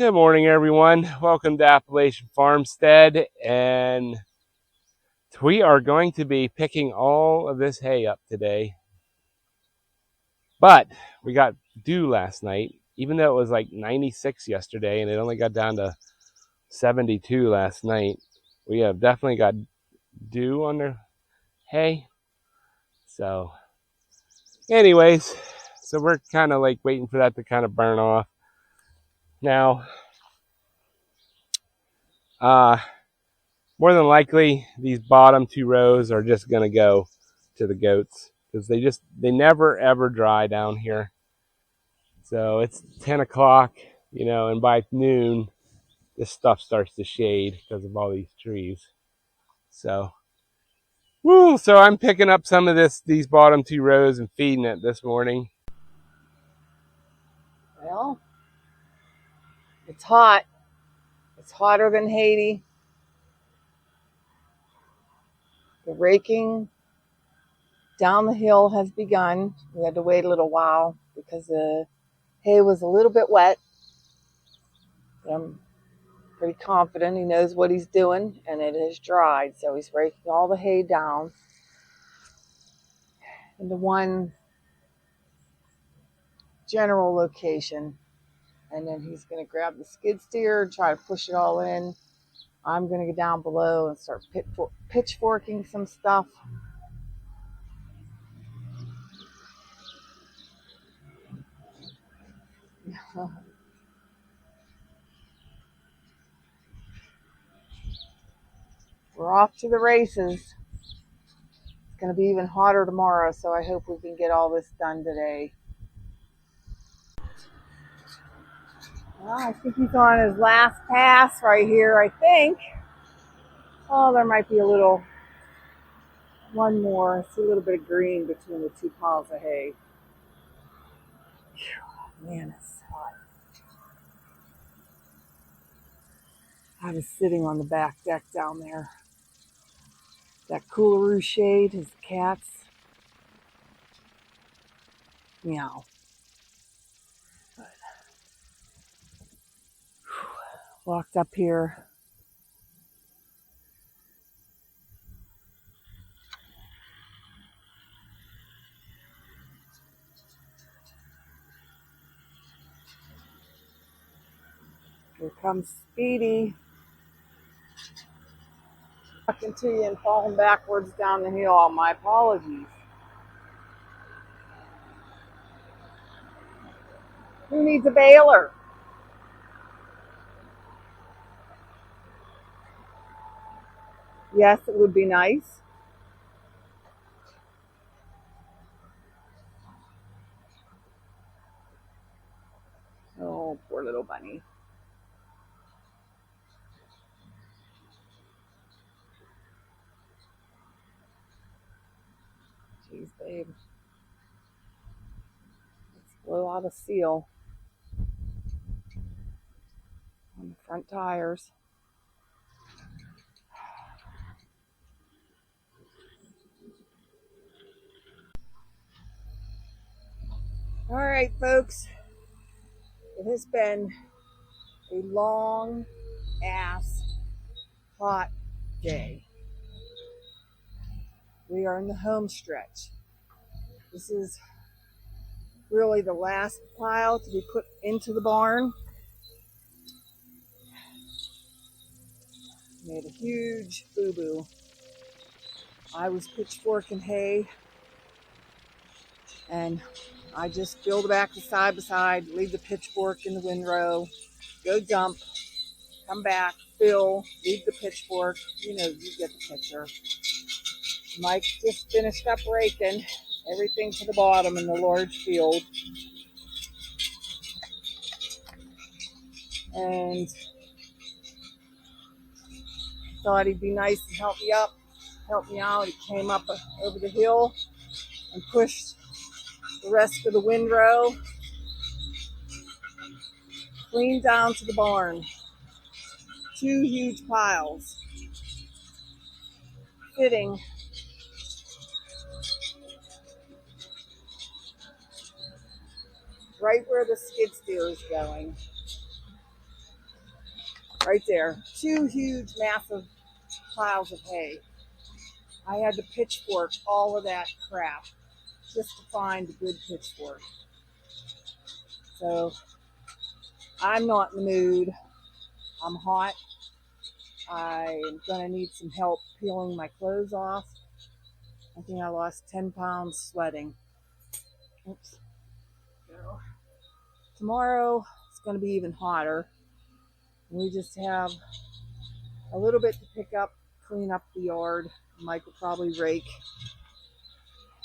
Good morning, everyone. Welcome to Appalachian Farmstead, and we are going to be picking all of this hay up today. But we got dew last night, even though it was like 96 yesterday, and it only got down to 72 last night. We have definitely got dew on the hay. So, anyways, we're kind of like waiting for that to kind of burn off. Now, more than likely, these bottom two rows are just going to go to the goats because they never ever dry down here. So it's 10 o'clock, and by noon, this stuff starts to shade because of all these trees. So, so I'm picking up some of these bottom two rows and feeding it this morning. Well, it's hot. It's hotter than Haiti. The raking down the hill has begun. We had to wait a little while because the hay was a little bit wet. I'm pretty confident he knows what he's doing, and it has dried. So he's raking all the hay down into one general location. And then he's going to grab the skid steer and try to push it all in. I'm going to go down below and start pitchforking some stuff. We're off to the races. It's going to be even hotter tomorrow, so I hope we can get all this done today. Well, I think he's on his last pass right here, I think. Oh, there might be one more. I see a little bit of green between the two piles of hay. Man, it's hot. I was sitting on the back deck down there. That cooleroo shade, his cats. Meow. Walked up here. Here comes Speedy. Talking to you and falling backwards down the hill. My apologies. Who needs a baler? Yes, it would be nice. Oh, poor little bunny. Jeez, babe. Let's blow out a seal on the front tires. All right, folks. It has been a long ass hot day. We are in the home stretch. This is really the last pile to be put into the barn. Made a huge boo-boo. I was pitchforking hay, and I just build it back to side by side, leave the pitchfork in the windrow, go dump, come back, fill, leave the pitchfork. You get the picture. Mike just finished up raking everything to the bottom in the large field. And thought he'd be nice and help me out. He came up over the hill and pushed the rest of the windrow clean down to the barn. 2 huge piles fitting right where the skid steer is going. right there. 2 huge, massive piles of hay. I had to pitchfork all of that crap just to find a good pitchfork. So I'm not in the mood. I'm hot. I'm gonna need some help peeling my clothes off. I think I lost 10 pounds sweating. Oops. So, tomorrow it's gonna be even hotter. We just have a little bit to pick up, clean up the yard. Mike will probably rake.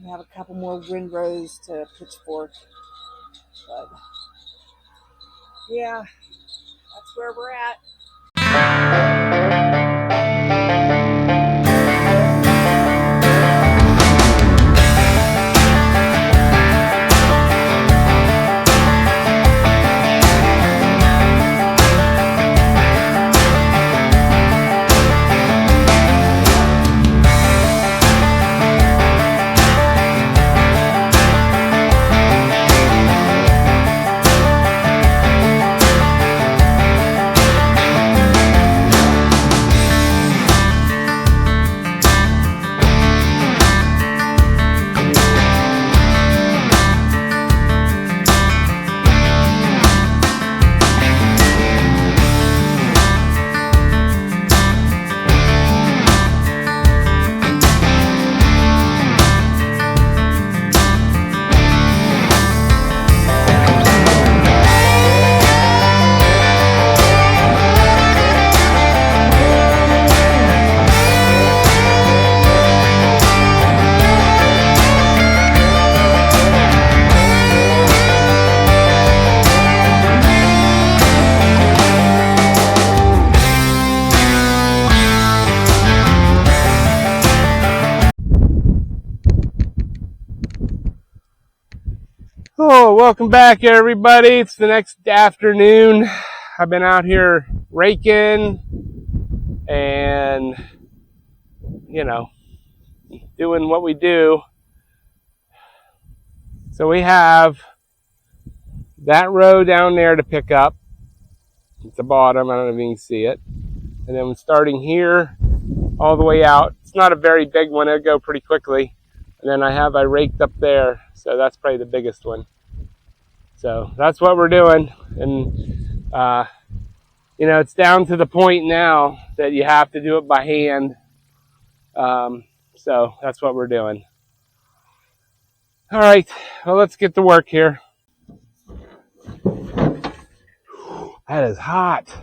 We have a couple more windrows to pitchfork. But yeah, that's where we're at. Oh, welcome back, everybody. It's the next afternoon. I've been out here raking and, doing what we do. So we have that row down there to pick up. It's the bottom. I don't know if you can see it. And then starting here all the way out. It's not a very big one. It'll go pretty quickly. And then I raked up there. So that's probably the biggest one. So that's what we're doing. And, it's down to the point now that you have to do it by hand. So that's what we're doing. All right. Well, let's get to work here. That is hot.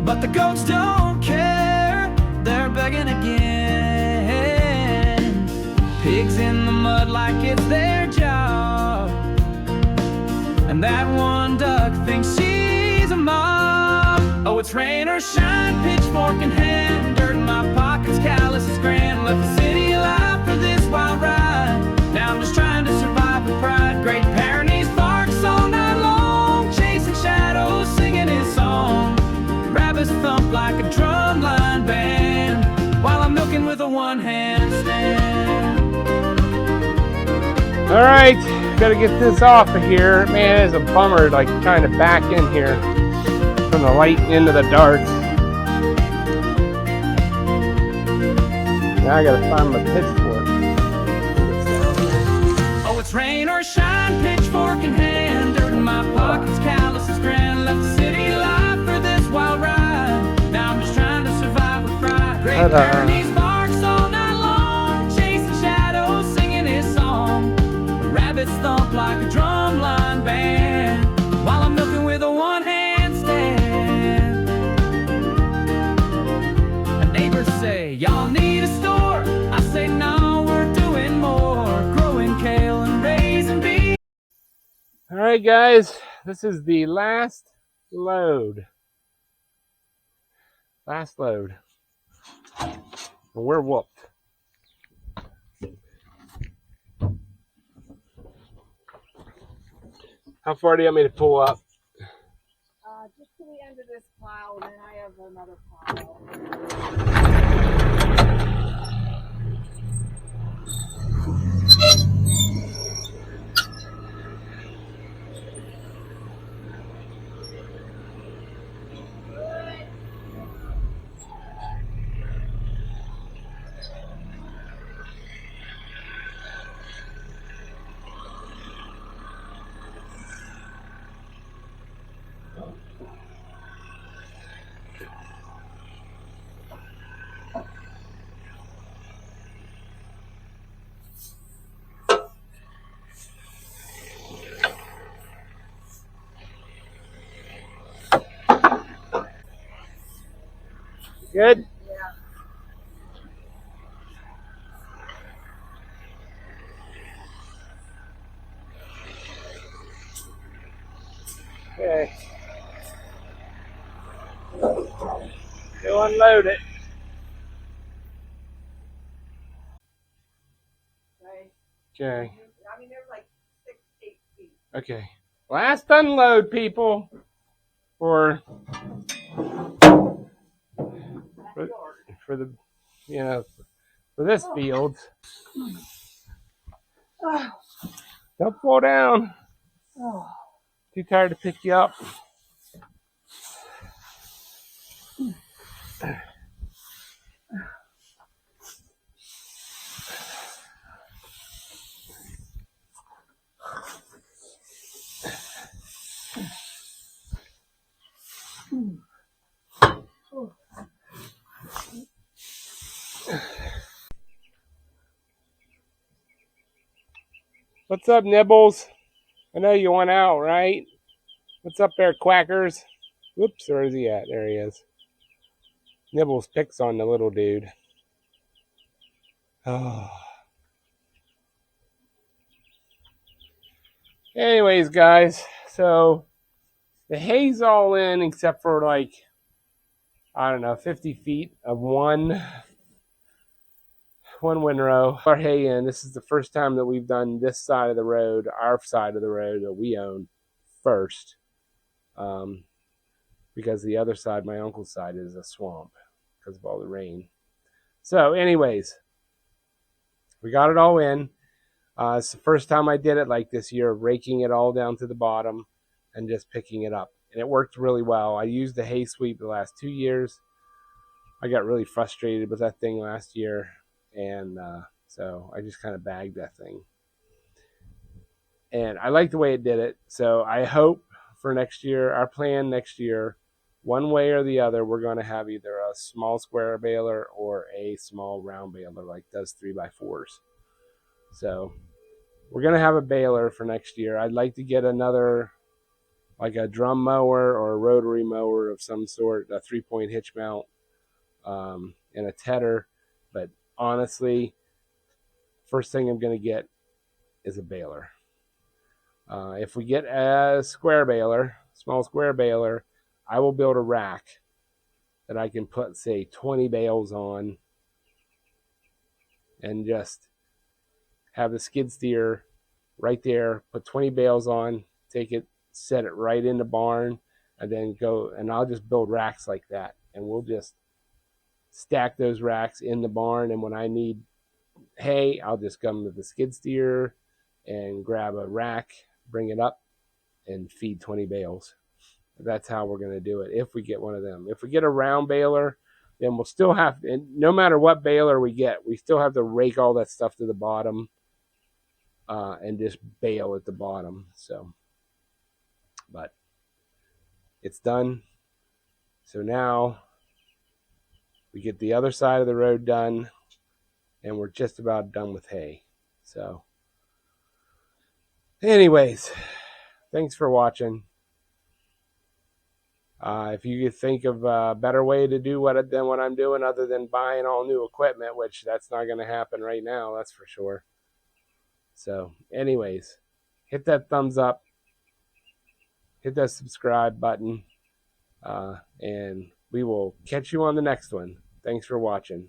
But the goats don't care, they're begging again. Pigs in the mud like it's their job, and that one duck thinks she's a mob. Oh, it's rain or shine, pitchfork in hand, dirt in my pockets, callous as grand. Left the city alive for this wild ride. Now I'm just trying to survive with pride. Great Pyrenees barks all night long, chasing shadows, singing his song. Rabbits thump like a drumline band, while I'm milking with a one-hand stand. All right, gotta get this off of here. Man, it's a bummer, like trying to back in here from the light into the dark. Now I gotta find my pitchfork. Oh, it's rain or shine, pitchfork in hand, dirt in my pockets, callous as grand. Left the city life for this wild ride. Now I'm just trying to survive with pride. Great Pyrenees barks all night long, chasing shadows, singing his song. The rabbits thump like a drumline band, while I'm milking with a one-hand stand. And neighbors say, y'all need a store. I say, no, we're doing more, growing kale and raising beef. All right, guys, this is the last load. Last load. And we're whooped. How far do you want me to pull up? Just to the end of this pile, and then I have another pile. Good? Yeah. Okay. Go unload it. Okay. Okay. I mean, they're like 6, 8 feet. Okay. Last unload, people. For the, you know, for this field. Oh. Don't fall down. Oh. Too tired to pick you up. What's up, Nibbles? I know you went out, right? What's up there, Quackers? Whoops, where is he at? There he is. Nibbles picks on the little dude. Oh. Anyways, guys, so the hay's all in except for like, I don't know, 50 feet of one windrow. Our hay in. This is the first time that we've done this side of the road, our side of the road that we own first. Because the other side, my uncle's side, is a swamp because of all the rain. So anyways, we got it all in. It's the first time I did it like this year, raking it all down to the bottom and just picking it up. And it worked really well. I used the hay sweep the last 2 years. I got really frustrated with that thing last year. And so I just kind of bagged that thing. And I like the way it did it. So I hope for next year, our plan next year, one way or the other, we're going to have either a small square baler or a small round baler like does 3x4s. So we're going to have a baler for next year. I'd like to get another, like a drum mower or a rotary mower of some sort, a 3-point hitch mount, and a tedder. But honestly, first thing I'm going to get is a baler. If we get a square baler, small square baler, I will build a rack that I can put, say, 20 bales on and just have the skid steer right there, put 20 bales on, take it, set it right in the barn, and then go, and I'll just build racks like that. And we'll just stack those racks in the barn, and when I need hay, I'll just come with the skid steer and grab a rack, bring it up, and feed 20 bales. That's how we're going to do it if we get one of them. If we get a round baler, then we'll still have, and no matter what baler we get, we still have to rake all that stuff to the bottom and just bale at the bottom. So, but it's done. So now we get the other side of the road done, and we're just about done with hay. So anyways, thanks for watching. If you could think of a better way to do than what I'm doing other than buying all new equipment, which that's not going to happen right now, that's for sure. So anyways, hit that thumbs up, hit that subscribe button, and we will catch you on the next one. Thanks for watching.